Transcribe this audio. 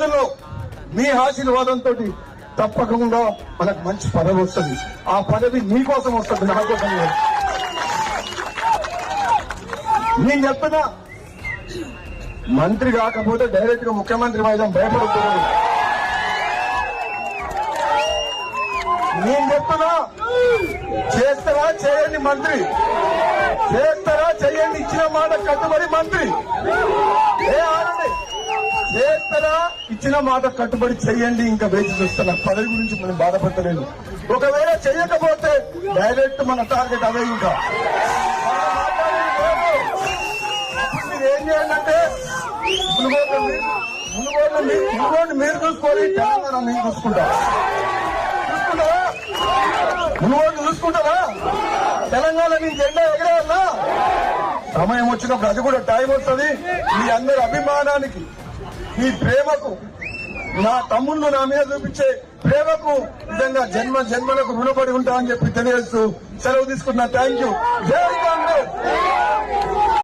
రోజుల్లో మీ ఆశీర్వాదంతో తప్పకుండా మనకు మంచి పదవి వస్తుంది. ఆ పదవి మీకోసం వస్తుంది, నా కోసం కాదు. నేను చెప్తున్నా, మంత్రి కాకపోతే డైరెక్ట్ గా ముఖ్యమంత్రి వైద్యం భయపడుతున్నాడు. నేను చెప్తున్నా, చేస్తారా చేయండి మంత్రి, చేస్తారా చేయండి, ఇచ్చిన మాట కట్టుబడి మంత్రి. చేస్తారా, ఇచ్చిన మాట కట్టుబడి చెయ్యండి. ఇంకా వేచి చూస్తున్నా, పదవి గురించి మనం బాధపడలేదు. ఒకవేళ చెయ్యకపోతే డైరెక్ట్ మన టార్గెట్ అవే. ఇంకా మీరు ఏం చేయండి అంటే మునుగోడు మీరు చూసుకోవాలి, తెలంగాణ మీరు చూసుకుంటారా? మునుగోడు చూసుకుంటారా? తెలంగాణ మీ జెండా ఎగరేయాలా? సమయం వచ్చినప్పుడు అది కూడా టైం వస్తుంది. మీ అందరి అభిమానానికి, మీ ప్రేమకు, నా తమ్ముళ్ళు నా మీద చూపించే ప్రేమకు నిజంగా జన్మలకు రుణపడి ఉంటా అని చెప్పి తెలియజేస్తూ సెలవు తీసుకున్నా. Thank you. జై కాంగ్రెస్.